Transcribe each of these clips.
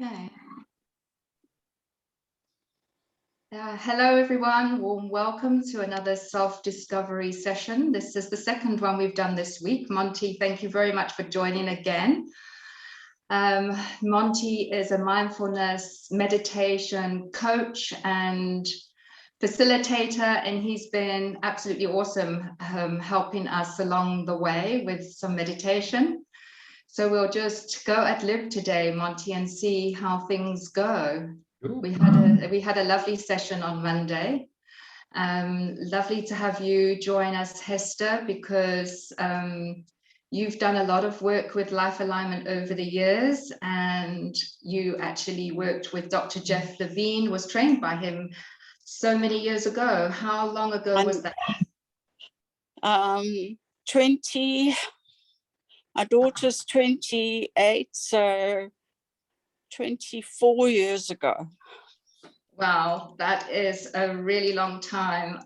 Okay. Hello, everyone. Warm welcome to another self-discovery session. This is the second one we've done this week. Monty, thank you very much for joining again. Monty is a mindfulness meditation coach and facilitator, and he's been absolutely awesome helping us along the way with some meditation. So we'll just go ad lib today, Monty, and see how things go. Ooh. We had a lovely session on Monday. Lovely to have you join us, Hester, because you've done a lot of work with life alignment over the years, and you actually worked with Dr. Jeff Levine, was trained by him so many years ago. How long ago was that? 20. My daughter's 28, so 24 years ago. Wow, that is a really long time.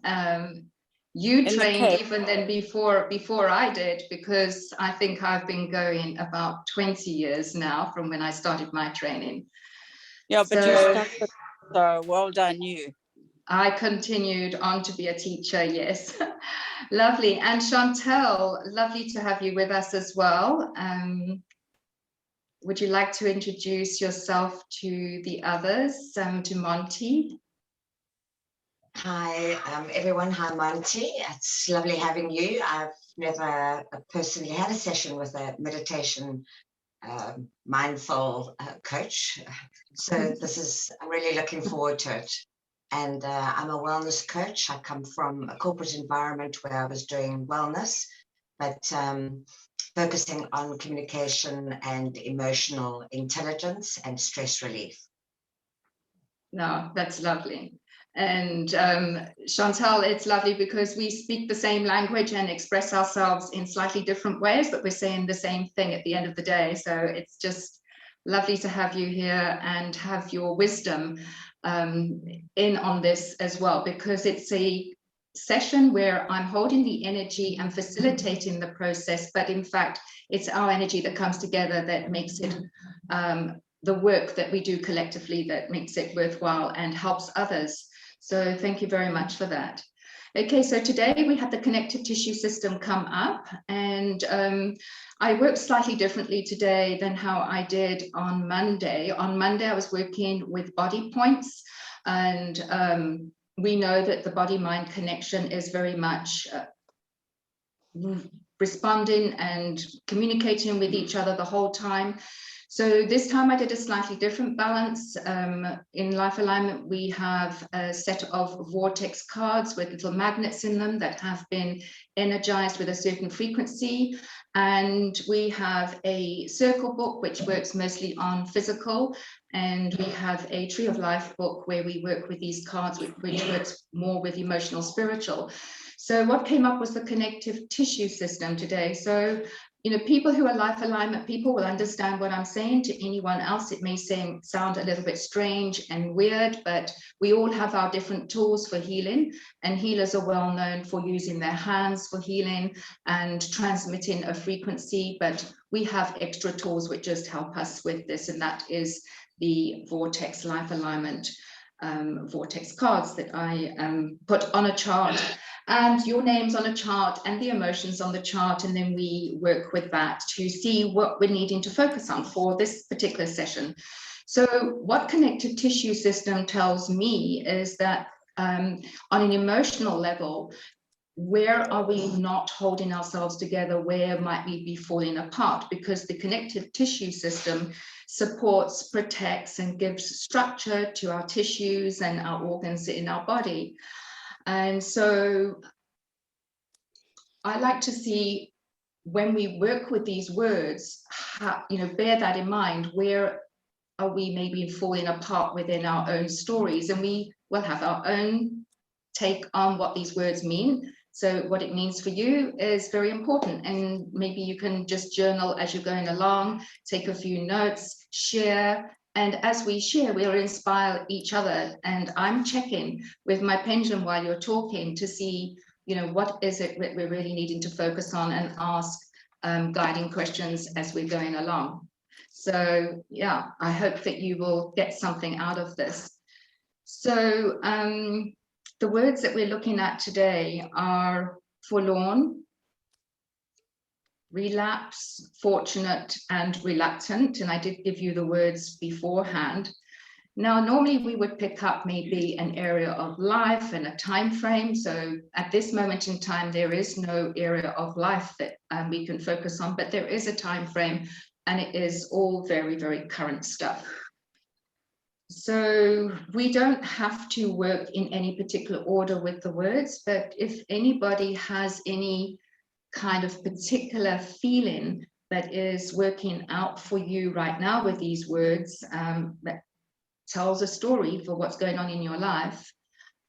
You trained even then before I did, because I think I've been going about 20 years now from when I started my training. Yeah, but you started, so well done you. I continued on to be a teacher, yes. Lovely. And Chantel, lovely to have you with us as well. Would you like to introduce yourself to the others, to Monty? Hi, everyone. Hi, Monty. It's lovely having you. I've never personally had a session with a meditation mindful coach. So I'm really looking forward to it. And I'm a wellness coach. I come from a corporate environment where I was doing wellness, but focusing on communication and emotional intelligence and stress relief. No, that's lovely. And Chantal, it's lovely because we speak the same language and express ourselves in slightly different ways, but we're saying the same thing at the end of the day. So it's just lovely to have you here and have your wisdom in on this as well, because it's a session where I'm holding the energy and facilitating the process, but in fact, it's our energy that comes together that makes it the work that we do collectively that makes it worthwhile and helps others. So thank you very much for that. Okay, so today we had the connective tissue system come up, and I worked slightly differently today than how I did on Monday. On Monday, I was working with body points, and we know that the body-mind connection is very much responding and communicating with each other the whole time. So this time I did a slightly different balance. In Life Alignment, we have a set of Vortex cards with little magnets in them that have been energized with a certain frequency. And we have a circle book, which works mostly on physical. And we have a Tree of Life book where we work with these cards, which works more with emotional, spiritual. So what came up was the connective tissue system today. So, you know, people who are life alignment people will understand what I'm saying. To anyone else, it may sound a little bit strange and weird, but we all have our different tools for healing, and healers are well known for using their hands for healing and transmitting a frequency, but we have extra tools which just help us with this, and that is the Vortex Life Alignment Vortex cards that I put on a chart, and your name's on a chart and the emotions on the chart, and then we work with that to see what we're needing to focus on for this particular session. So what connective tissue system tells me is that on an emotional level, where are we not holding ourselves together? Where might we be falling apart? Because the connective tissue system supports, protects, and gives structure to our tissues and our organs in our body. And so I like to see, when we work with these words, how, you know, bear that in mind. Where are we maybe falling apart within our own stories? And we will have our own take on what these words mean. So what it means for you is very important, and maybe you can just journal as you're going along, take a few notes, share, and as we share, we'll inspire each other. And I'm checking with my pendulum while you're talking to see, you know, what is it that we're really needing to focus on, and ask guiding questions as we're going along. So yeah, I hope that you will get something out of this. So the words that we're looking at today are forlorn, relapse, fortunate, and reluctant. And I did give you the words beforehand. Now, normally we would pick up maybe an area of life and a time frame. So at this moment in time, there is no area of life that we can focus on, but there is a time frame, and it is all very, very current stuff. So we don't have to work in any particular order with the words, but if anybody has any kind of particular feeling that is working out for you right now with these words, that tells a story for what's going on in your life,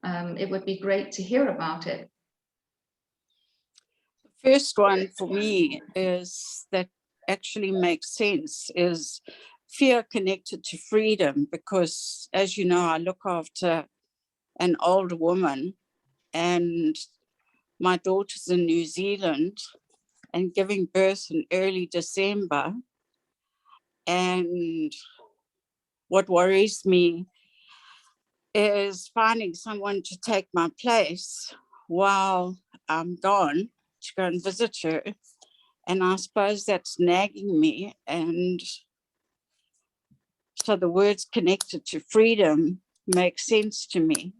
it would be great to hear about it. The first one for me is that actually makes sense is fear connected to freedom, because as you know, I look after an older woman and my daughter's in New Zealand and giving birth in early December. And what worries me is finding someone to take my place while I'm gone to go and visit her. And I suppose that's nagging me. And so the words connected to freedom make sense to me.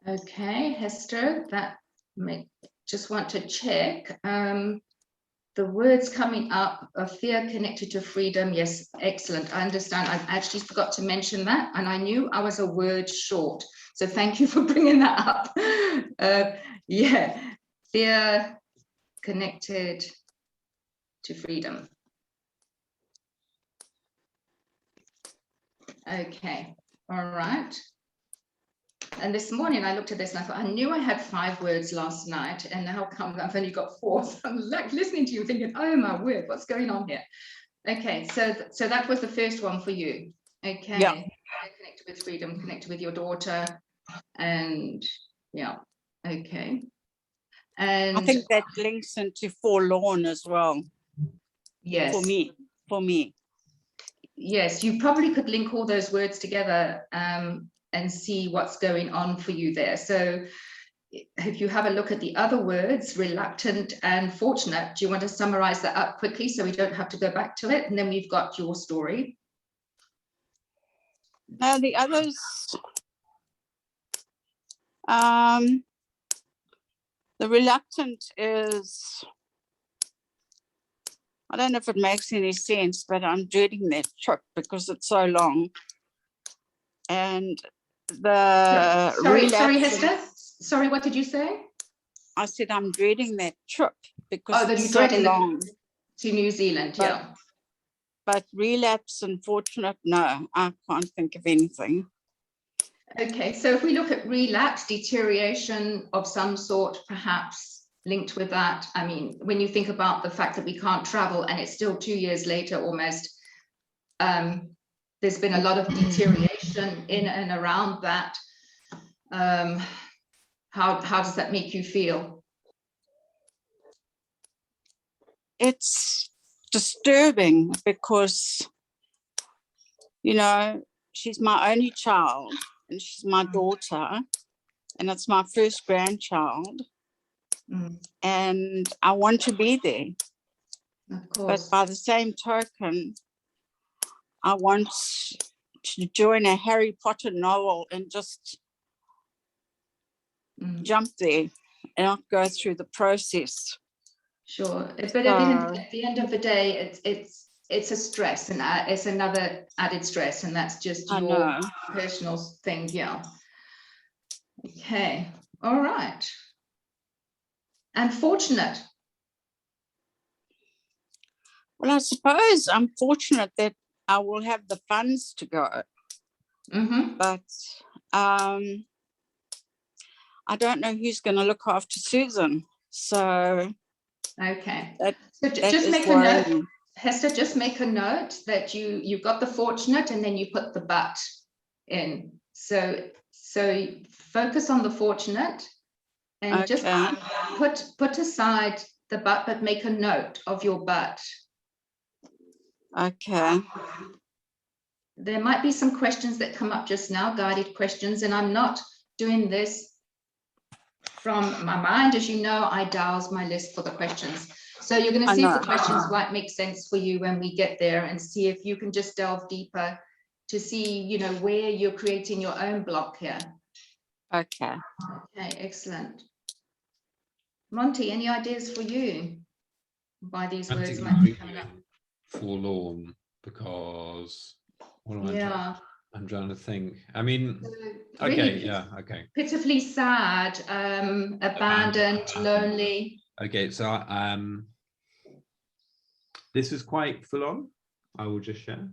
Okay, Hester, just want to check. The words coming up are fear connected to freedom. Yes, excellent. I understand. I actually forgot to mention that, and I knew I was a word short. So thank you for bringing that up. Yeah, fear connected to freedom. Okay, all right. And this morning I looked at this and I thought, I knew I had 5 words last night, and now come I've only got 4. So I'm like listening to you thinking, oh my word, what's going on here? Okay, so that was the first one for you. Okay, yeah. Connected with freedom, connected with your daughter, and yeah, okay. And I think that links into forlorn as well. Yes. For me. Yes, you probably could link all those words together and see what's going on for you there. So if you have a look at the other words, reluctant and fortunate, do you want to summarize that up quickly so we don't have to go back to it? And then we've got your story. Now the others, the reluctant is, I don't know if it makes any sense, but I'm dreading that trip because it's so long. And the sorry, Hester. Sorry, what did you say? I said I'm dreading that trip because that it's you're so long. To New Zealand, yeah. But relapse and fortunate, no, I can't think of anything. Okay, so if we look at relapse, deterioration of some sort, perhaps linked with that. I mean, when you think about the fact that we can't travel and it's still 2 years later almost, there's been a lot of deterioration in and around that. How does that make you feel? It's disturbing because, you know, she's my only child and she's my daughter and it's my first grandchild. And I want to be there. Of course. But by the same token, I want to join a Harry Potter novel and just jump there and not go through the process. Sure, but at the end of the day, it's a stress, and it's another added stress, and that's just your personal thing. Yeah. Okay. All right. And fortunate. Well, I suppose I'm fortunate that I will have the funds to go. But I don't know who's going to look after Susan. So okay. So just make a note, Hester. Just make a note that you've got the fortunate, and then you put the but in. So focus on the fortunate, and just put aside the but make a note of your but. Okay. There might be some questions that come up just now, guided questions, and I'm not doing this from my mind. As you know, I dials my list for the questions. So you're going to see if the questions might make sense for you when we get there, and see if you can just delve deeper to see, you know, where you're creating your own block here. Okay. Okay, excellent. Monty, any ideas for you why these words might be coming up? Forlorn, because what am I Yeah. I'm trying to think. I mean, So okay, really yeah, okay. Pitifully sad, abandoned, lonely. Okay, so this is quite full on. I will just share.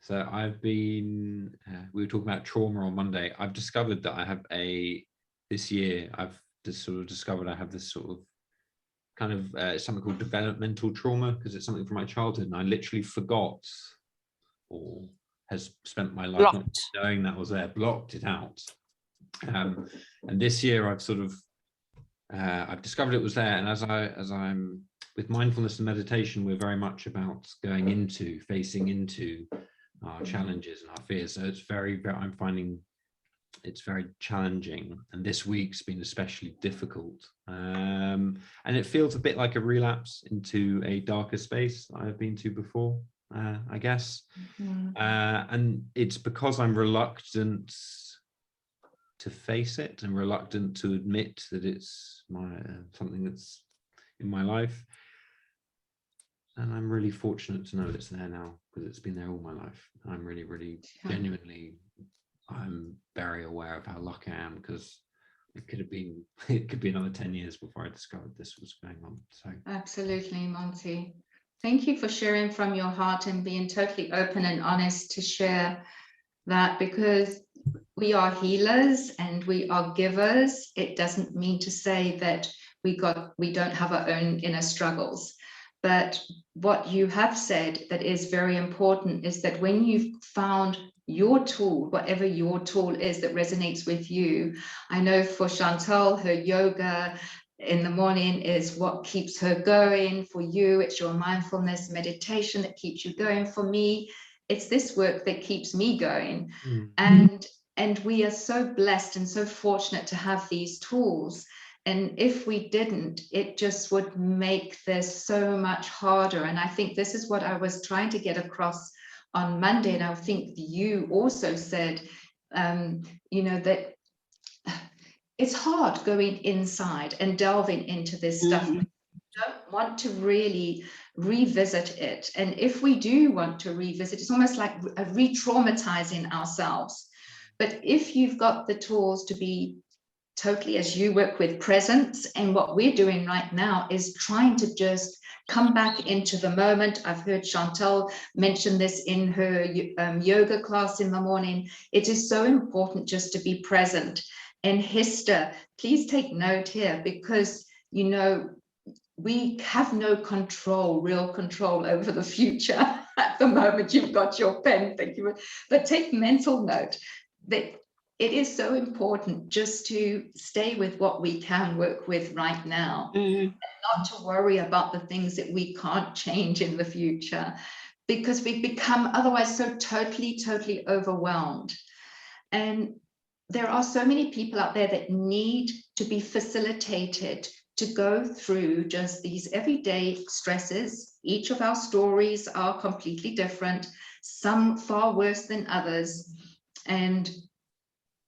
So I've been, we were talking about trauma on Monday. I've discovered that I have this year, I've just sort of discovered I have this sort of kind of something called developmental trauma, because it's something from my childhood, and I literally forgot, or has spent my life not knowing that was there, blocked it out. And this year I've sort of, I've discovered it was there. And as I'm with mindfulness and meditation, we're very much about facing into our challenges and our fears. So it's I'm finding it's very challenging. And this week's been especially difficult. And it feels a bit like a relapse into a darker space I've been to before, I guess. And it's because I'm reluctant to face it and reluctant to admit that it's something that's in my life. And I'm really fortunate to know it's there now, because it's been there all my life. I'm really, really genuinely, I'm very aware of how lucky I am, because it could be another 10 years before I discovered this was going on. So Absolutely, Monty. Thank you for sharing from your heart and being totally open and honest to share that, because we are healers and we are givers. It doesn't mean to say that we don't have our own inner struggles. But what you have said that is very important is that when you've found your tool, whatever your tool is that resonates with you, I know for Chantal, her yoga in the morning is what keeps her going. For you, it's your mindfulness meditation that keeps you going. For me, it's this work that keeps me going. And we are so blessed and so fortunate to have these tools. And if we didn't, it just would make this so much harder. And I think this is what I was trying to get across on Monday. And I think you also said, you know, that it's hard going inside and delving into this stuff. We don't want to really revisit it. And if we do want to revisit, it's almost like re-traumatizing ourselves. But if you've got the tools to be totally, as you work with presence, and what we're doing right now is trying to just come back into the moment. I've heard Chantal mention this in her yoga class in the morning. It is so important just to be present. And Hester, please take note here, because, you know, we have no real control over the future at the moment. You've got your pen, thank you. But take mental note that it is so important just to stay with what we can work with right now, and not to worry about the things that we can't change in the future, because we've become otherwise so totally overwhelmed. And there are so many people out there that need to be facilitated to go through just these everyday stresses. Each of our stories are completely different, some far worse than others. And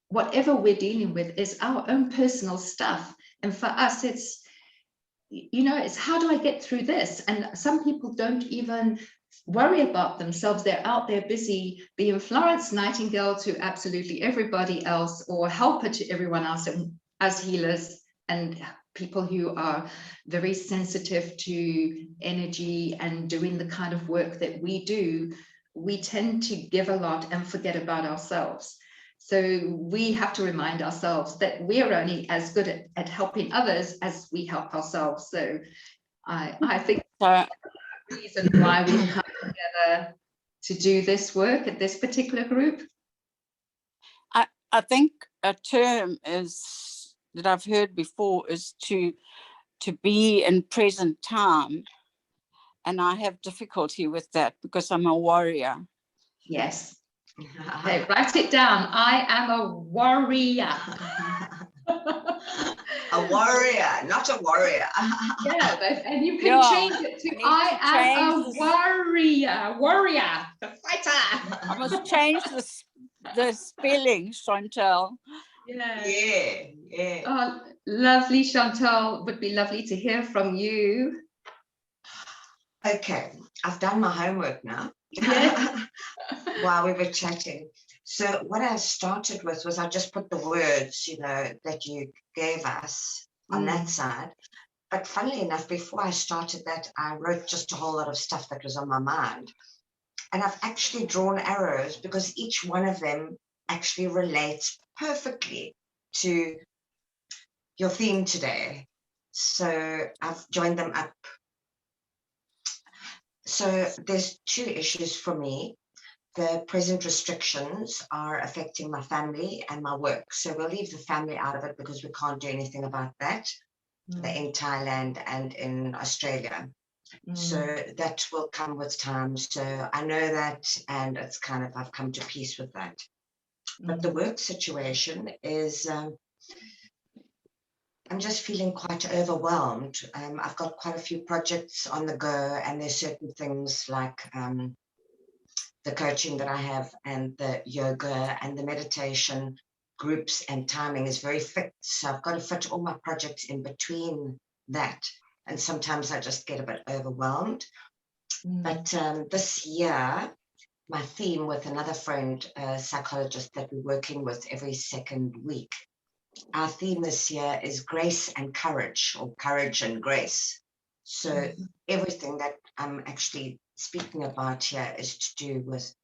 whatever we're dealing with is our own personal stuff. And for us, it's, you know, it's how do I get through this? And some people don't even worry about themselves. They're out there busy being Florence Nightingale to absolutely everybody else, or helper to everyone else. And as healers and people who are very sensitive to energy and doing the kind of work that we do, we tend to give a lot and forget about ourselves. So we have to remind ourselves that we're only as good at helping others as we help ourselves. So I think that's the reason why we come together to do this work at this particular group. I think a term is that I've heard before is to be in present time. And I have difficulty with that because I'm a warrior. Yes. Okay, write it down. I am a warrior. A warrior, not a warrior. Yeah, and you can Yeah, change it to I am a warrior, warrior, the fighter. I must change the spelling, Chantal. Yeah. Yeah. Oh, lovely, Chantal. Would be lovely to hear from you. Okay, I've done my homework now. Yes. While we were chatting. So what I started with was I just put the words, that you gave us on that side. But funnily enough, before I started that, I wrote just a whole lot of stuff that was on my mind. And I've actually drawn arrows because each one of them actually relates perfectly to your theme today. So I've joined them up. So there's two issues for me. The present restrictions are affecting my family and my work. So we'll leave the family out of it because we can't do anything about that. They're in Thailand and in Australia. So that will come with time. So I know that, and it's kind of, I've come to peace with that. But the work situation is, I'm just feeling quite overwhelmed. I've got quite a few projects on the go, and there's certain things like the coaching that I have and the yoga and the meditation groups and timing is very fixed. So I've got to fit all my projects in between that. And sometimes I just get a bit overwhelmed. But this year, my theme with another friend, a psychologist that we're working with every second week, our theme this year is grace and courage, or courage and grace. So everything that I'm actually speaking about here is to do with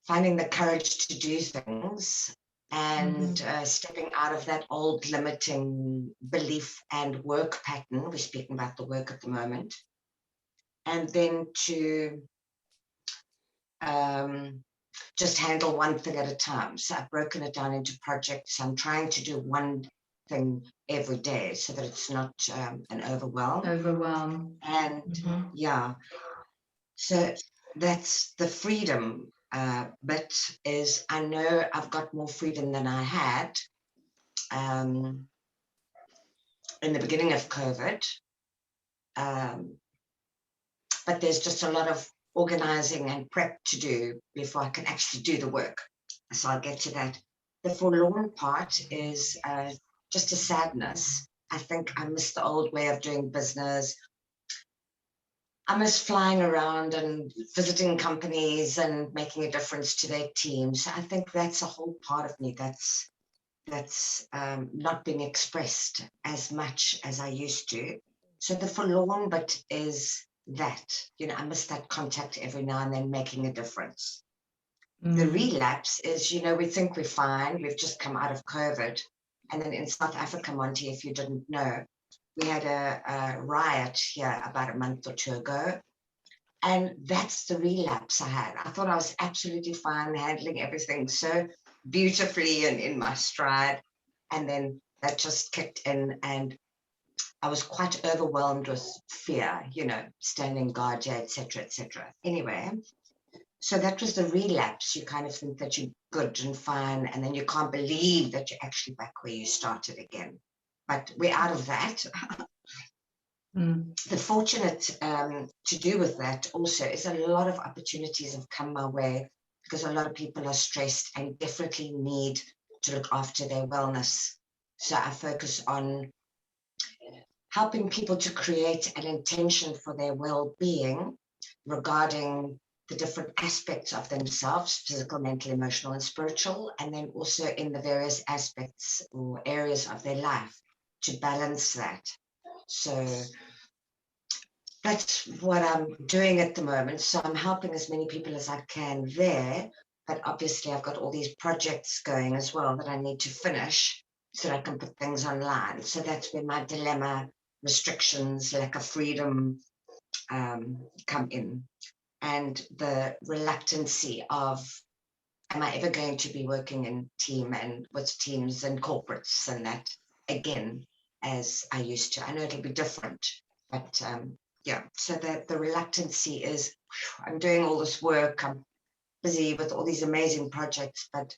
finding the courage to do things and stepping out of that old limiting belief and work pattern. We're speaking about the work at the moment. And then to just handle one thing at a time. So I've broken it down into projects. I'm trying to do one thing every day so that it's not an overwhelm. And yeah, so that's the freedom bit. Is I know I've got more freedom than I had in the beginning of COVID, but there's just a lot of organizing and prep to do before I can actually do the work. So I'll get to that. The forlorn part is just a sadness. I think I miss the old way of doing business. I miss flying around and visiting companies and making a difference to their teams. I think that's a whole part of me that's not being expressed as much as I used to. So the forlorn bit is that, I miss that contact every now and then, making a difference. The relapse is, we think we're fine. We've just come out of COVID. And then in South Africa, Monty, if you didn't know, we had a riot here about a month or two ago. And that's the relapse I had. I thought I was absolutely fine, handling everything so beautifully and in my stride. And then that just kicked in, and I was quite overwhelmed with fear, standing guard, etc., etc. Anyway, so that was the relapse. You kind of think that you're good and fine, and then you can't believe that you're actually back where you started again. But we're out of that. The fortunate to do with that also is a lot of opportunities have come my way because a lot of people are stressed and definitely need to look after their wellness. So I focus on helping people to create an intention for their well-being regarding the different aspects of themselves, physical, mental, emotional, and spiritual, and then also in the various aspects or areas of their life to balance that. So that's what I'm doing at the moment. So I'm helping as many people as I can there, but obviously I've got all these projects going as well that I need to finish so that I can put things online. So that's where my dilemma, restrictions, lack of freedom come in, and the reluctancy of, am I ever going to be working in team and with teams and corporates and that again as I used to? I know it'll be different, but yeah, so that the reluctancy is, I'm doing all this work, I'm busy with all these amazing projects, but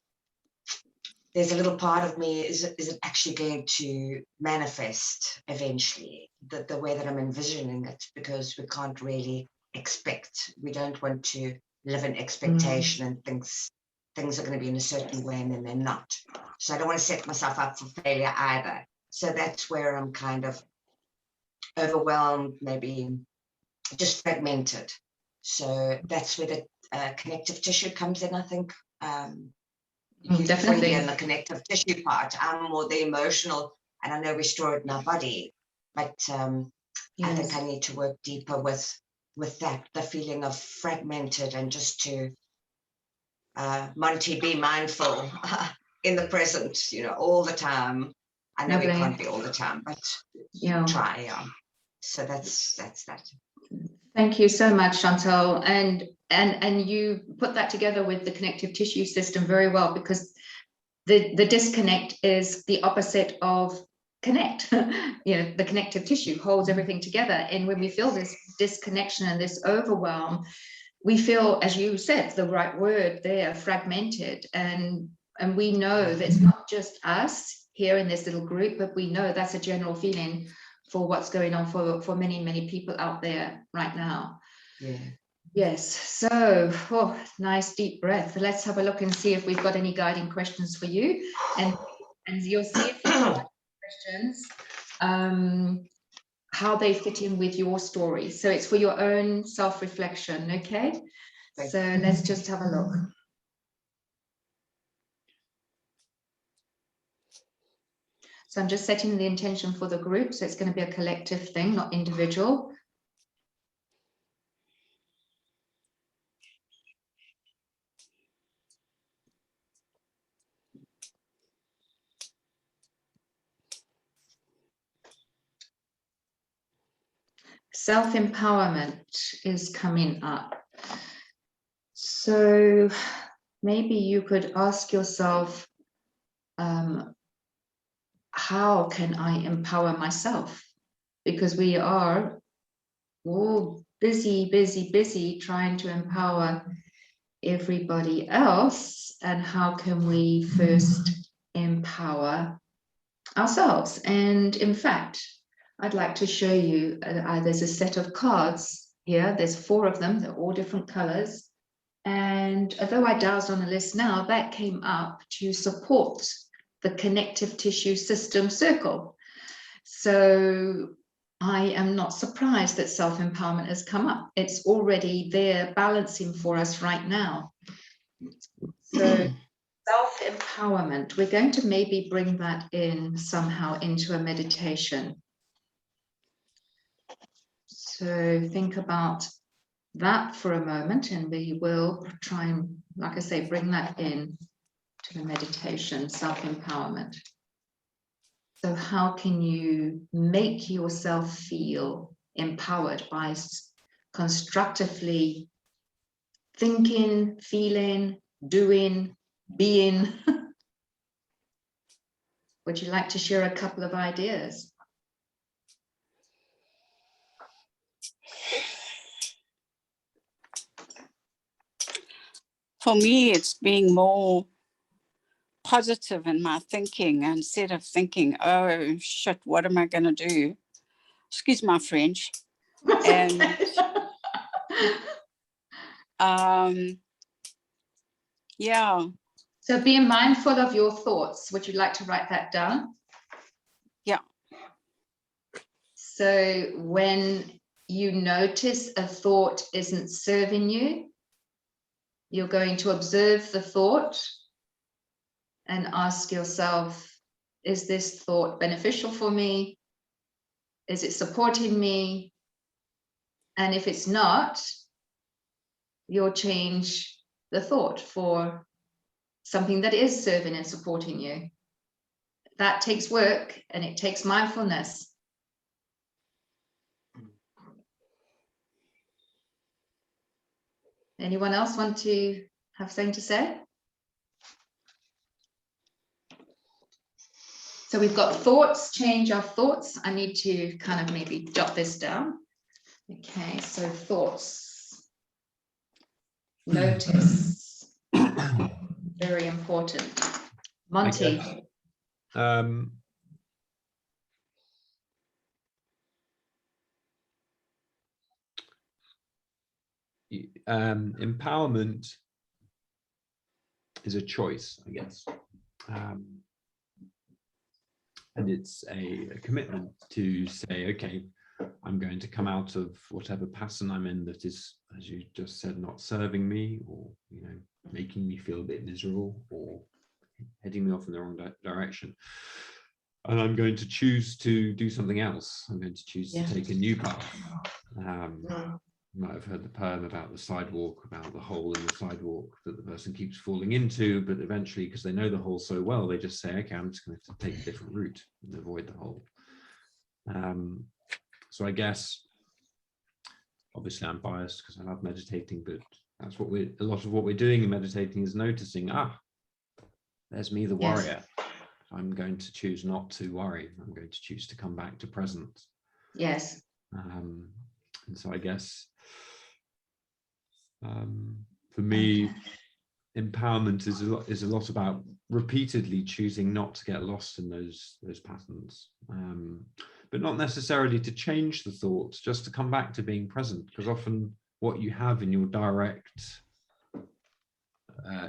there's a little part of me, is it actually going to manifest eventually, the way that I'm envisioning it? Because we can't really expect. We don't want to live in expectation and things are going to be in a certain way and then they're not. So I don't want to set myself up for failure either. So that's where I'm kind of overwhelmed, maybe just fragmented. So that's where the connective tissue comes in, I think. You're Definitely. fully in the connective tissue part. I'm more the emotional, and I know we store it in our body, but I think I need to work deeper with that, the feeling of fragmented, and just to Monty, be mindful in the present, all the time. I know we can't be all the time, but try. So that's that. Thank you so much, Chantal. And you put that together with the connective tissue system very well, because the disconnect is the opposite of connect. The connective tissue holds everything together. And when we feel this disconnection and this overwhelm, we feel, as you said, the right word there, fragmented. And we know that it's not just us here in this little group, but we know that's a general feeling for what's going on for many, many people out there right now. Yeah. Yes. So, nice deep breath. Let's have a look and see if we've got any guiding questions for you. And you'll see if you've got questions, how they fit in with your story. So it's for your own self-reflection. Okay. So let's just have a look. So I'm just setting the intention for the group. So it's going to be a collective thing, not individual. Self-empowerment is coming up. So maybe you could ask yourself, how can I empower myself? Because we are all busy trying to empower everybody else. And how can we first empower ourselves? And in fact, I'd like to show you, there's a set of cards here. There's 4 of them. They're all different colors. And although I dowsed on a list now, that came up to support the connective tissue system circle. So I am not surprised that self-empowerment has come up. It's already there balancing for us right now. So self-empowerment, we're going to maybe bring that in somehow into a meditation. So think about that for a moment, and we will try and, like I say, bring that in to the meditation, self-empowerment. So how can you make yourself feel empowered by constructively thinking, feeling, doing, being? Would you like to share a couple of ideas? For me, it's being more positive in my thinking, instead of thinking, oh shit, what am I going to do? Excuse my French. And yeah. So being mindful of your thoughts. Would you like to write that down? Yeah. So when you notice a thought isn't serving you, you're going to observe the thought and ask yourself, is this thought beneficial for me? Is it supporting me? And if it's not, you'll change the thought for something that is serving and supporting you. That takes work, and it takes mindfulness. Anyone else want to have something to say? So we've got thoughts, change our thoughts. I need to kind of maybe jot this down. Okay, so thoughts. Notice. Very important. Monty. Empowerment is a choice, I guess. And it's a commitment to say, okay, I'm going to come out of whatever pattern I'm in that is, as you just said, not serving me, or, you know, making me feel a bit miserable or heading me off in the wrong direction. And I'm going to choose to do something else. I'm going to choose to take a new path. You might have heard the poem about the sidewalk, about the hole in the sidewalk that the person keeps falling into, but eventually, because they know the hole so well, they just say, okay, I'm just going to have to take a different route and avoid the hole. So I guess, obviously I'm biased because I love meditating, but that's what a lot of what we're doing in meditating is noticing, there's me, the warrior. I'm going to choose not to worry. I'm going to choose to come back to present. Yes. And so I guess for me, empowerment is a lot about repeatedly choosing not to get lost in those patterns, but not necessarily to change the thoughts, just to come back to being present, because often what you have in your direct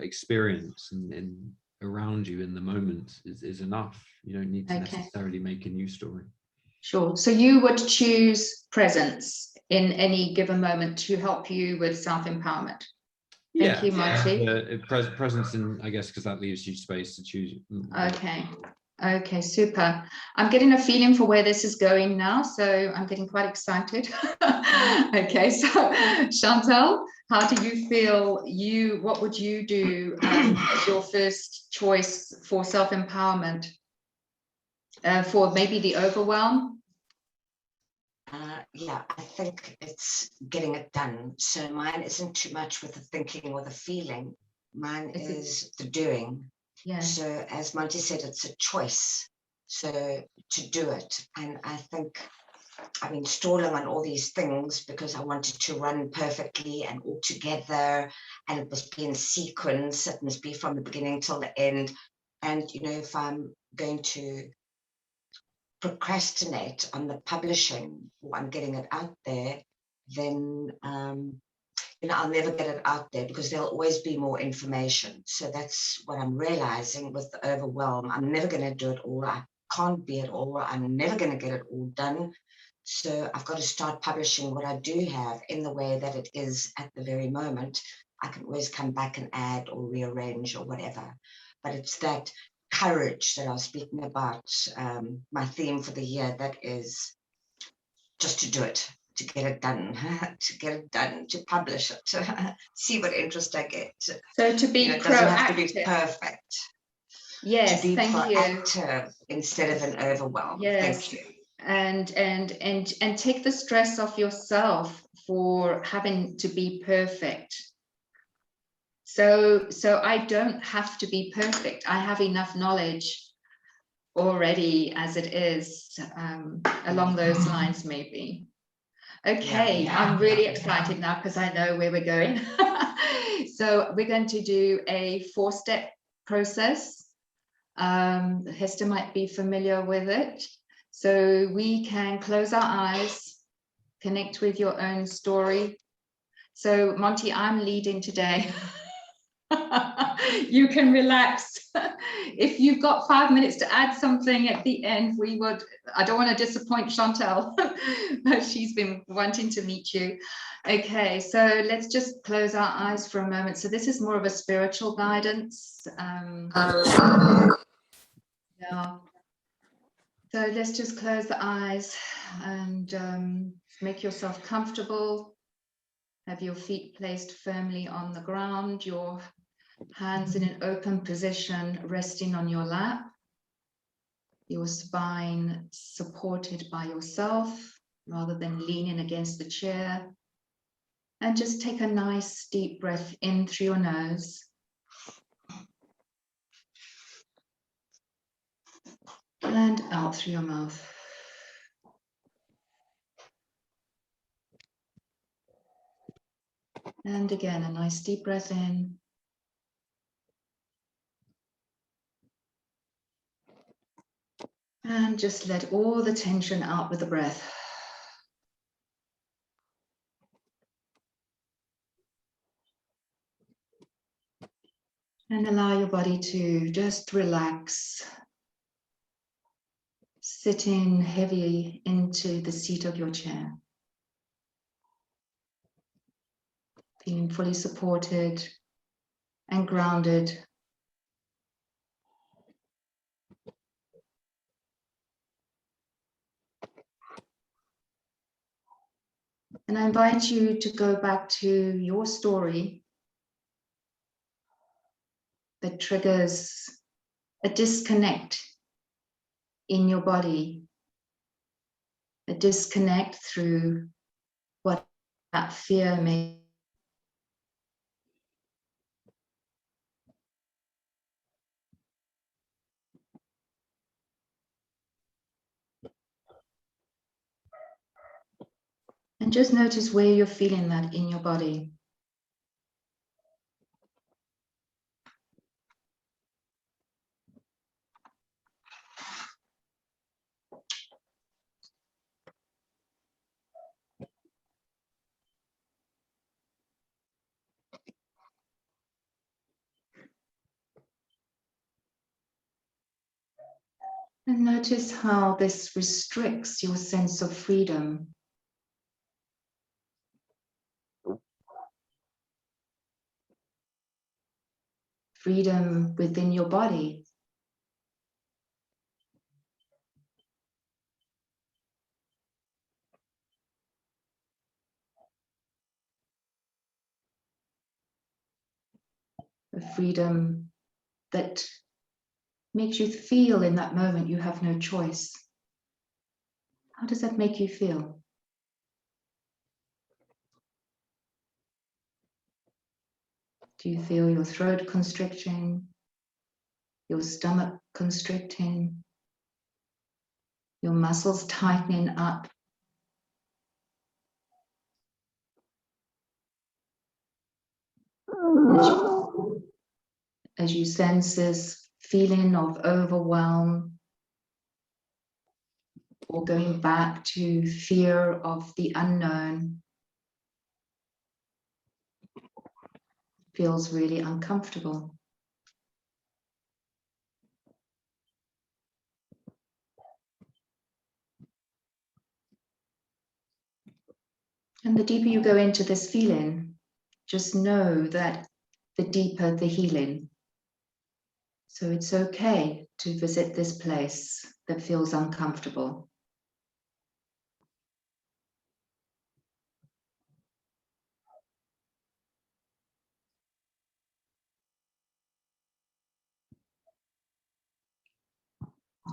experience and around you in the moment is enough. You don't need to necessarily make a new story. Sure. So you would choose presence in any given moment to help you with self-empowerment. Thank you, Monty. Presence in, I guess, because that leaves you space to choose. Okay, super. I'm getting a feeling for where this is going now, so I'm getting quite excited. Okay, so Chantal, how do you feel? What would you do as your first choice for self-empowerment? For maybe the overwhelm? Yeah, I think it's getting it done. So mine isn't too much with the thinking or the feeling. Mine is the doing. Yes. So as Monty said, it's a choice. So to do it. And I think I've been stalling on all these things because I wanted to run perfectly and all together, and it must be in sequence. It must be from the beginning till the end. And, you know, if I'm going to procrastinate on the publishing or on getting it out there, then you know, I'll never get it out there because there'll always be more information. So that's what I'm realizing with the overwhelm. I'm never going to do it all. I can't be it all. I'm never going to get it all done. So I've got to start publishing what I do have in the way that it is at the very moment. I can always come back and add or rearrange or whatever. But it's that courage that I was speaking about, my theme for the year, that is just to do it, to get it done, to publish it, to see what interest I get. So to be it doesn't have to be perfect. Yes, to be thank proactive you. Instead of an overwhelm. Yes. Thank you. And take the stress off yourself for having to be perfect. So I don't have to be perfect. I have enough knowledge already as it is, along those lines, maybe. Okay, I'm really excited now because I know where we're going. So we're going to do a 4-step process. Hester might be familiar with it. So we can close our eyes, connect with your own story. So Monty, I'm leading today. You can relax. If you've got 5 minutes to add something at the end, we would. I don't want to disappoint Chantal. She's been wanting to meet you. Okay, so let's just close our eyes for a moment. So this is more of a spiritual guidance. Yeah. So let's just close the eyes and make yourself comfortable. Have your feet placed firmly on the ground, your hands in an open position, resting on your lap, your spine supported by yourself rather than leaning against the chair. And just take a nice deep breath in through your nose. And out through your mouth. And again, a nice deep breath in. And just let all the tension out with the breath. And allow your body to just relax. Sitting heavy into the seat of your chair. Feeling fully supported and grounded. And I invite you to go back to your story that triggers a disconnect in your body, a disconnect through what that fear may. And just notice where you're feeling that in your body. And notice how this restricts your sense of freedom. Freedom within your body. The freedom that makes you feel in that moment you have no choice. How does that make you feel? Do you feel your throat constricting, your stomach constricting, your muscles tightening up? As you sense this feeling of overwhelm, or going back to fear of the unknown, feels really uncomfortable. And the deeper you go into this feeling, just know that the deeper the healing. So it's okay to visit this place that feels uncomfortable.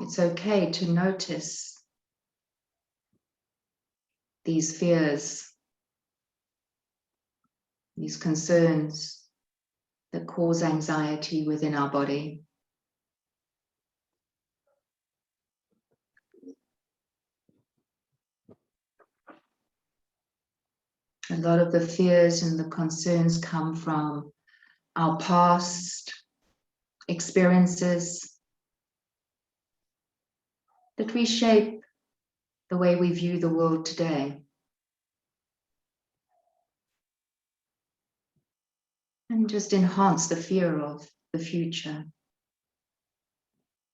It's okay to notice these fears, these concerns that cause anxiety within our body. A lot of the fears and the concerns come from our past experiences that reshape the way we view the world today. And just enhance the fear of the future.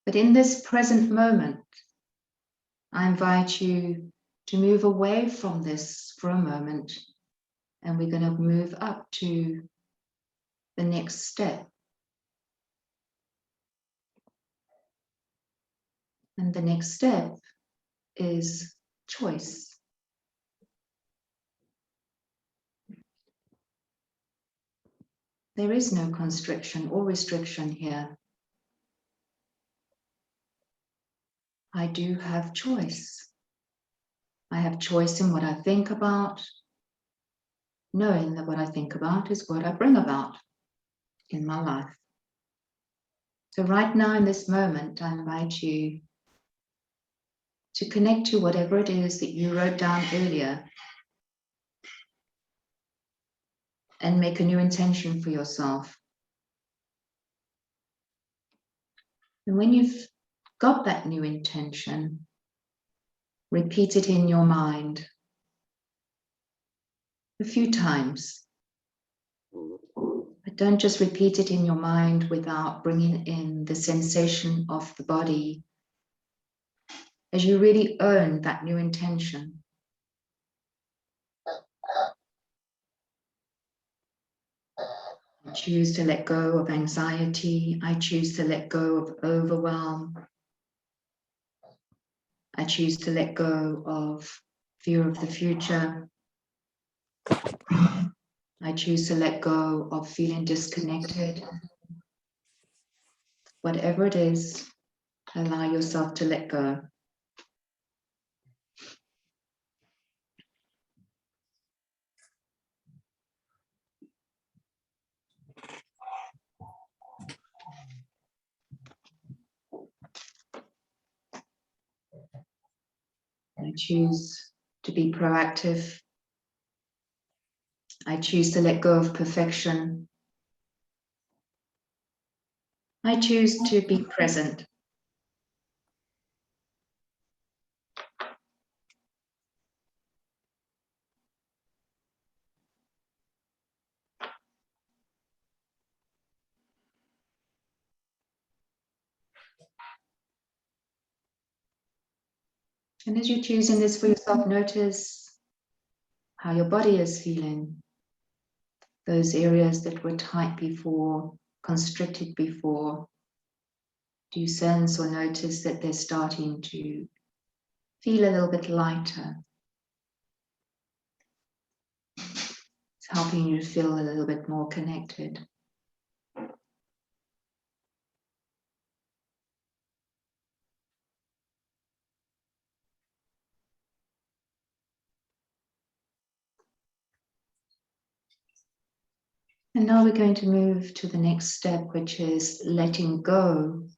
But in this present moment, I invite you to move away from this for a moment, and we're going to move up to the next step. And the next step is choice. There is no constriction or restriction here. I do have choice. I have choice in what I think about, knowing that what I think about is what I bring about in my life. So right now in this moment, I invite you to connect to whatever it is that you wrote down earlier. and make a new intention for yourself. And when you've got that new intention, repeat it in your mind a few times. But don't just repeat it in your mind without bringing in the sensation of the body, as you really own that new intention. I choose to let go of anxiety. I choose to let go of overwhelm. I choose to let go of fear of the future. I choose to let go of feeling disconnected. Whatever it is, allow yourself to let go. I choose to be proactive. I choose to let go of perfection. I choose to be present. And as you're choosing this for yourself, notice how your body is feeling. Those areas that were tight before, constricted before, do you sense or notice that they're starting to feel a little bit lighter? It's helping you feel a little bit more connected. And now we're going to move to the next step, which is letting go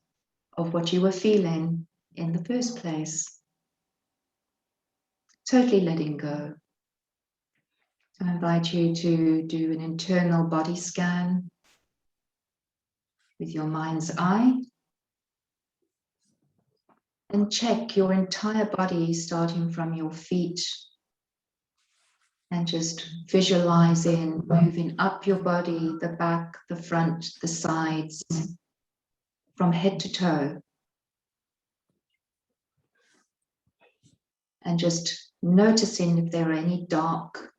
of what you were feeling in the first place. Totally letting go. I invite you to do an internal body scan with your mind's eye and check your entire body, starting from your feet and just visualizing moving up your body, the back, the front, the sides, from head to toe. And just noticing if there are any dark,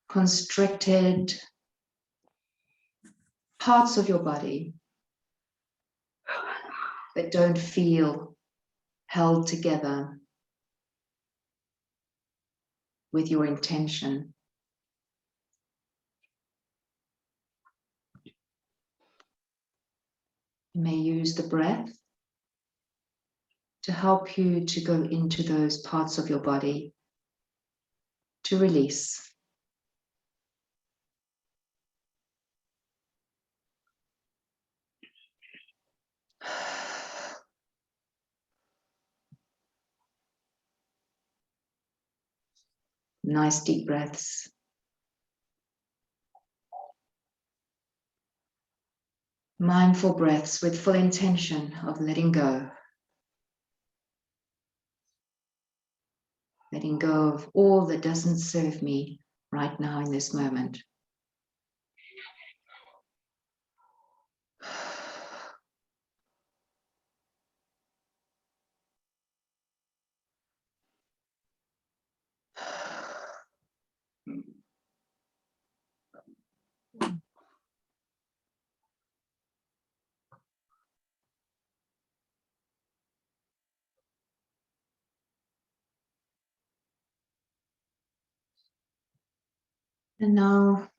constricted parts of your body that don't feel held together with your intention. You may use the breath to help you to go into those parts of your body to release. Nice deep breaths. Mindful breaths with full intention of letting go. Letting go of all that doesn't serve me right now in this moment. And now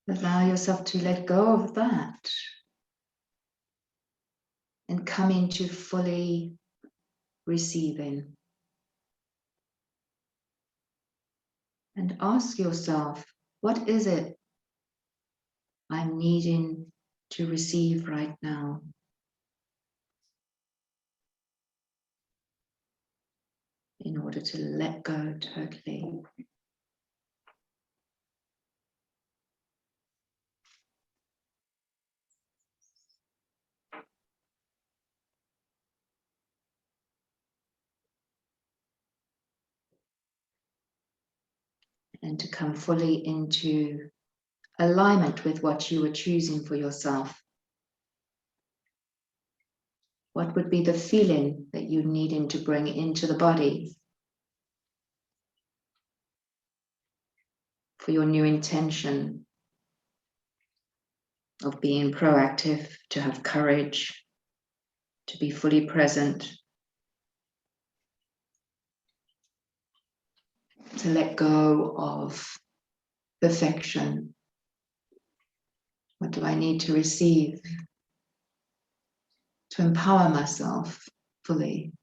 allow yourself to let go of that and come into fully receiving. And ask yourself, what is it I'm needing to receive right now? In order to let go totally. and to come fully into alignment with what you are choosing for yourself. What would be the feeling that you needing to bring into the body for your new intention of being proactive, to have courage, to be fully present, to let go of perfection? What do I need to receive to empower myself fully?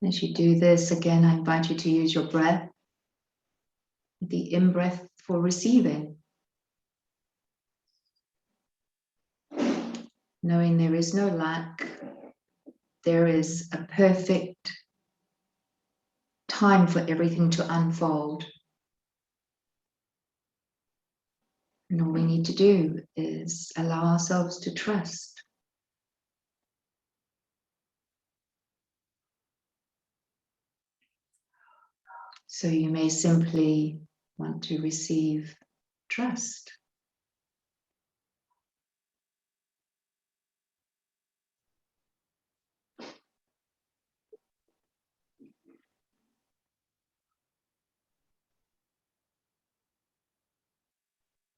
As you do this, again, I invite you to use your breath. The in-breath for receiving. Knowing there is no lack, there is a perfect time for everything to unfold. And all we need to do is allow ourselves to trust. So you may simply want to receive trust.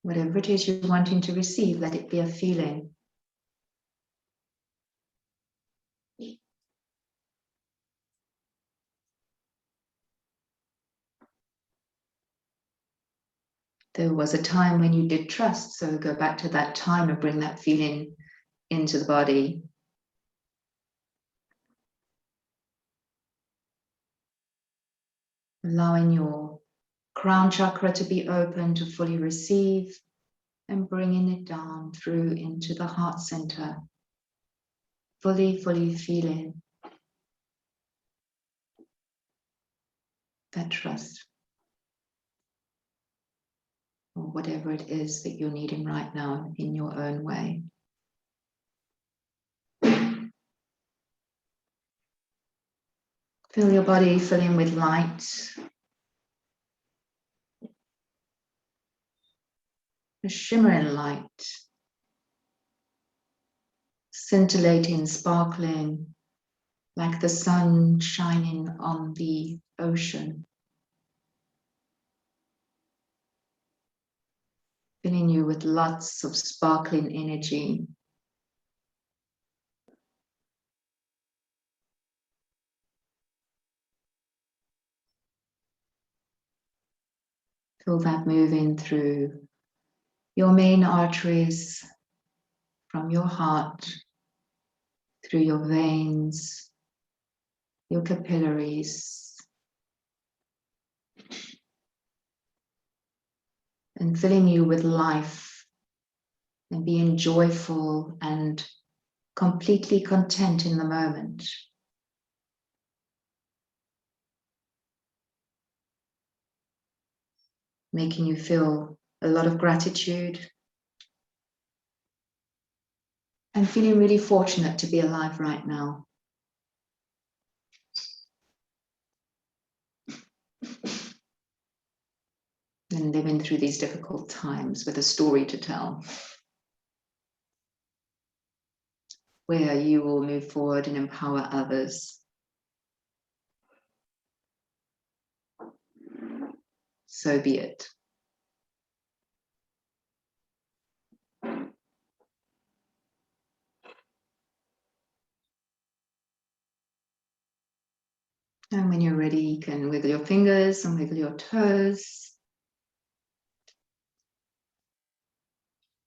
Whatever it is you're wanting to receive, let it be a feeling. There was a time when you did trust, so go back to that time and bring that feeling into the body. Allowing your crown chakra to be open to fully receive and bringing it down through into the heart center. Fully feeling that trust. Or whatever it is that you're needing right now in your own way. Feel your body filling with light. A shimmering light. Scintillating, sparkling, like the sun shining on the ocean. Filling you with lots of sparkling energy. Feel that moving through your main arteries, from your heart, through your veins, your capillaries, and filling you with life and being joyful and completely content in the moment. Making you feel a lot of gratitude and feeling really fortunate to be alive right now. And living through these difficult times with a story to tell, where you will move forward and empower others. So be it. And when you're ready, you can wiggle your fingers and wiggle your toes.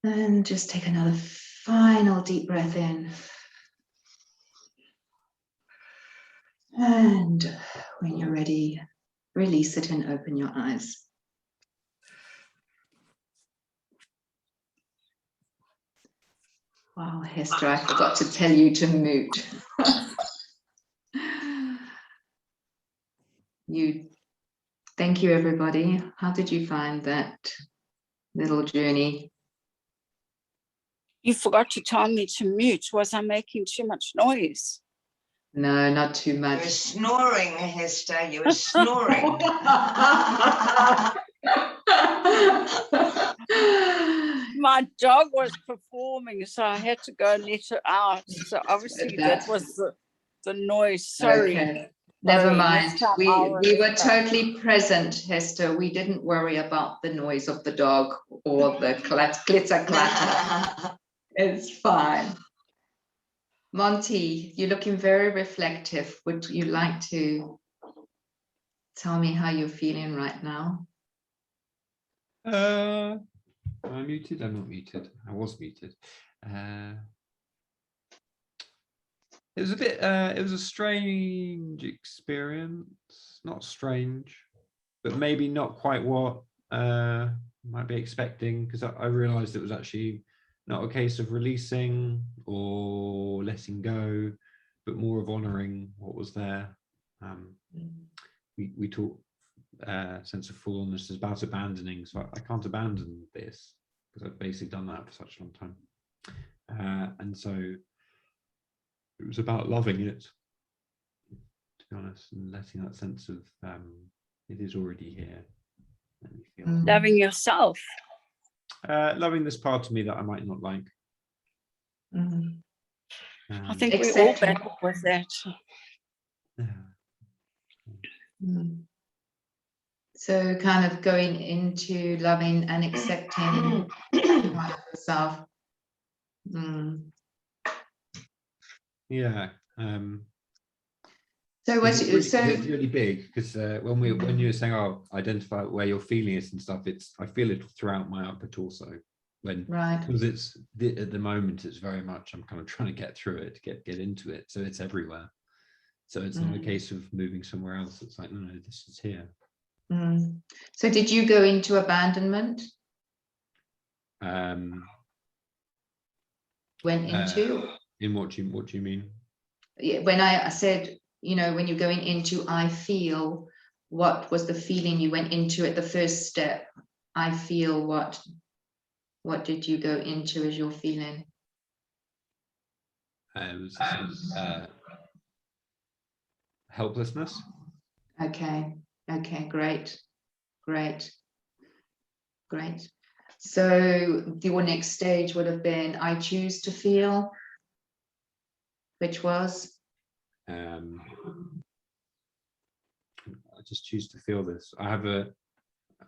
And just take another final deep breath in. And when you're ready, release it and open your eyes. Wow, Hester, I forgot to tell you to mute. Thank you, everybody. How did you find that little journey? You forgot to tell me to mute. Was I making too much noise? No, not too You were much. snoring, Hester. You were snoring. My dog was performing, so I had to go and let her out. So obviously that was the noise. Sorry. Okay. Never Sorry, mind. next time We I'll were remember. totally present, Hester. We didn't worry about the noise of the dog or the glitter clatter. It's fine. Monty, you're looking very reflective. Would you like to tell me how you're feeling right now? Am I muted? I'm not muted. I was muted. It was a bit, it was a strange experience. Not strange, but maybe not quite what might be expecting, because I realized it was actually not a case of releasing or letting go, but more of honoring what was there. We talk sense of fullness is about abandoning, so I can't abandon this because I've basically done that for such a long time, and so it was about loving it, to be honest, and letting that sense of it is already here. Let me feel Loving yourself. loving this part of me that I might not like. I think we all battle with that. So kind of going into loving and accepting part of yourself. Yeah. So what's it's really big, because when you were saying, oh, identify where your feeling is and stuff, I feel it throughout my upper torso, because it's at the moment it's very much I'm kind of trying to get through it, get into it, so it's everywhere. So it's not a case of moving somewhere else. It's like, no, this is here. So did you go into abandonment? Went into? In what do you mean? Yeah, when I said, when you're going into I feel, what was the feeling you went into at the first step? I feel what did you go into as your feeling? It was helplessness. Okay, great. So your next stage would have been I choose to feel, which was? I just choose to feel this. I have a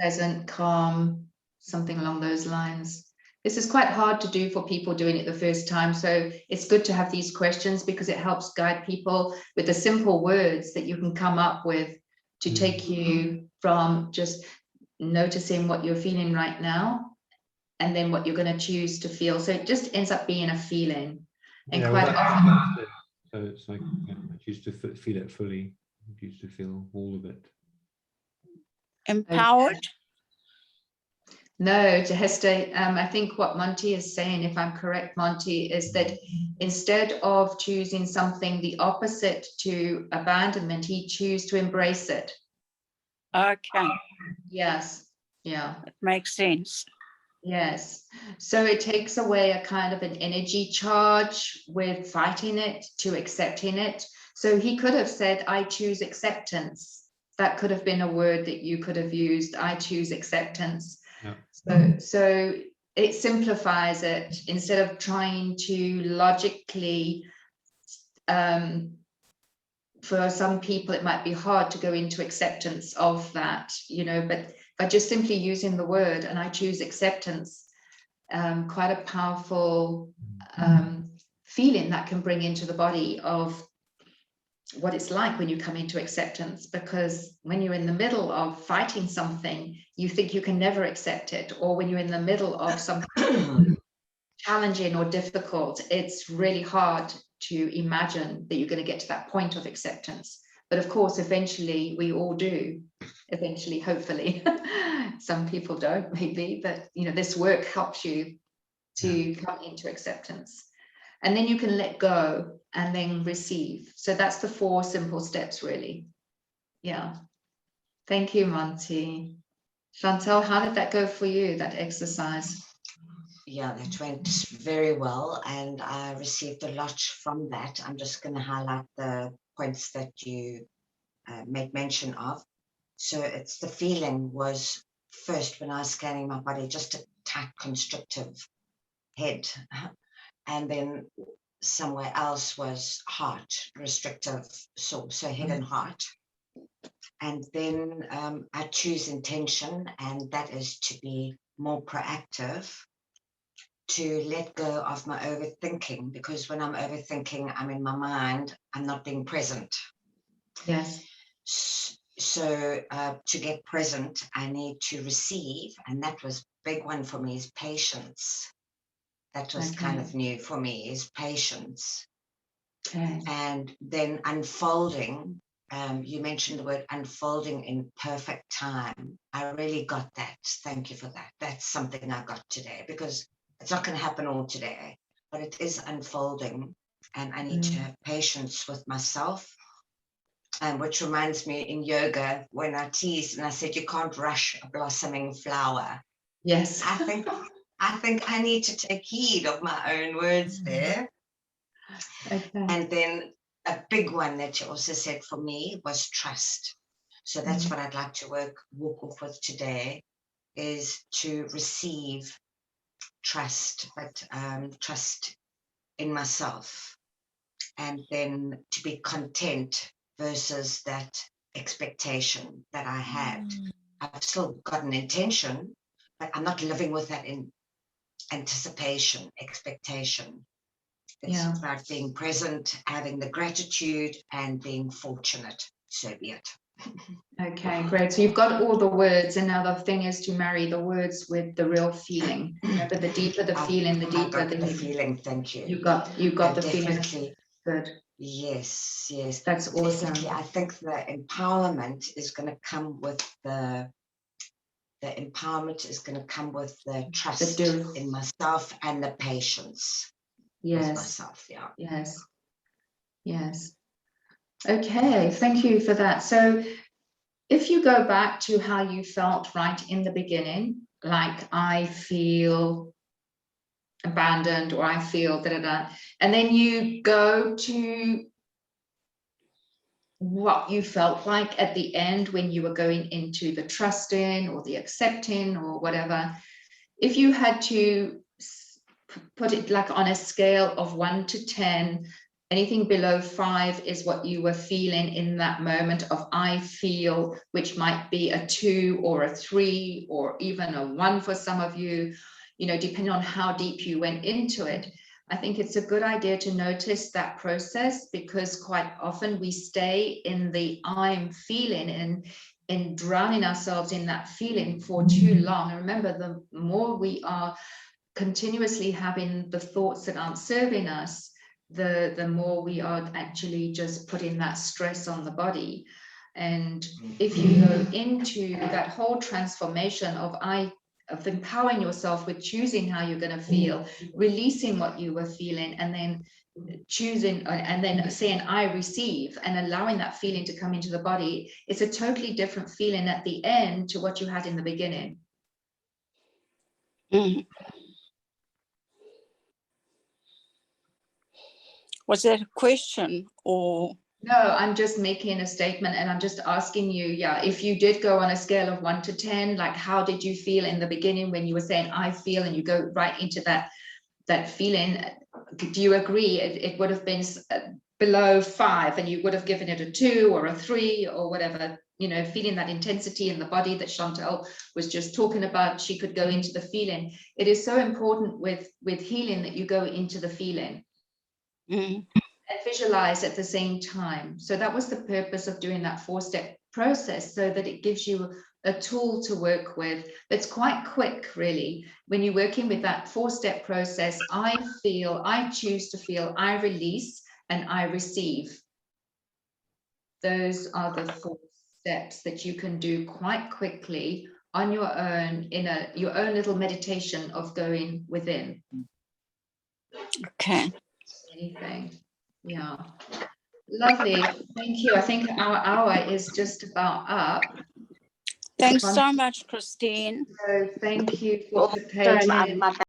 Pleasant, calm, something along those lines. This is quite hard to do for people doing it the first time, so it's good to have these questions because it helps guide people with the simple words that you can come up with to take you from just noticing what you're feeling right now and then what you're going to choose to feel. So it just ends up being a feeling. And quite often, so it's like I choose to feel it fully. I choose to feel all of it. Empowered? No, to Hester, I think what Monty is saying, if I'm correct, Monty, is that instead of choosing something the opposite to abandonment, he chooses to embrace it. Okay. Yes. Yeah. It makes sense. Yes. So it takes away a kind of an energy charge with fighting it to accepting it. So he could have said, I choose acceptance. That could have been a word that you could have used. I choose acceptance. Yeah. So it simplifies it instead of trying to logically, for some people, it might be hard to go into acceptance of that, but by just simply using the word, and I choose acceptance, quite a powerful feeling that can bring into the body of what it's like when you come into acceptance, because when you're in the middle of fighting something, you think you can never accept it, or when you're in the middle of something challenging or difficult, it's really hard to imagine that you're going to get to that point of acceptance. But of course, eventually we all do, eventually, hopefully. Some people don't, maybe, but this work helps you to come into acceptance. And then you can let go and then receive. So that's the 4 simple steps, really. Yeah. Thank you, Monty. Chantal, how did that go for you, that exercise? Yeah, that went very well, and I received a lot from that. I'm just going to highlight the points that you made mention of. So it's the feeling was first when I was scanning my body, just a tight constrictive head, and then somewhere else was heart restrictive, so head and heart. And then I choose intention, and that is to be more proactive, to let go of my overthinking, because when I'm overthinking, I'm in my mind, I'm not being present. Yes. So to get present, I need to receive, and that was a big one for me, is patience. That was kind of new for me, is patience. Okay. And then unfolding. You mentioned the word unfolding in perfect time. I really got that. Thank you for that. That's something I got today, because it's not going to happen all today, but it is unfolding, and I need to have patience with myself. Which reminds me, in yoga, when I teased and I said, you can't rush a blossoming flower. Yes. I think I need to take heed of my own words there. Okay. And then a big one that you also said for me was trust. So that's what I'd like to walk off with today, is to receive trust, but trust in myself, and then to be content versus that expectation that I had. I've still got an intention, but I'm not living with that in anticipation, expectation. It's about being present, having the gratitude, and being fortunate. So be it. Okay, great. So you've got all the words, and now the thing is to marry the words with the real feeling. Remember, the deeper the feeling, the deeper the feeling. Thank you. You got the feeling. Good. Yes. That's awesome. Definitely. I think the empowerment is going to come with the trust in myself, and the patience with myself. Yeah. Yes. Okay, thank you for that. So if you go back to how you felt right in the beginning, like I feel abandoned, or I feel da-da-da, and then you go to what you felt like at the end when you were going into the trusting or the accepting or whatever, if you had to put it like on a scale of 1 to 10, anything below 5 is what you were feeling in that moment of I feel, which might be a 2 or a 3 or even a 1 for some of you, depending on how deep you went into it. I think it's a good idea to notice that process, because quite often we stay in the I'm feeling and drowning ourselves in that feeling for too long. And remember, the more we are continuously having the thoughts that aren't serving us, the more we are actually just putting that stress on the body. And if you go into that whole transformation of empowering yourself with choosing how you're going to feel, releasing what you were feeling, and then choosing and then saying I receive, and allowing that feeling to come into the body, it's a totally different feeling at the end to what you had in the beginning. Was that a question or? No, I'm just making a statement, and I'm just asking you, if you did go on a scale of 1 to 10, like how did you feel in the beginning when you were saying I feel, and you go right into that feeling? Do you agree it would have been below 5, and you would have given it a 2 or a 3 or whatever, feeling that intensity in the body that Chantal was just talking about? She could go into the feeling. It is so important with healing that you go into the feeling. And visualize at the same time. So that was the purpose of doing that 4-step process, so that it gives you a tool to work with that's quite quick, really. When you're working with that 4-step process, I feel, I choose to feel, I release, and I receive. Those are the 4 steps that you can do quite quickly on your own, in your own little meditation of going within. Okay. Anything. Yeah. Lovely. Thank you. I think our hour is just about up. Thanks so much, Christine. So thank you Oh, for sorry, participating. my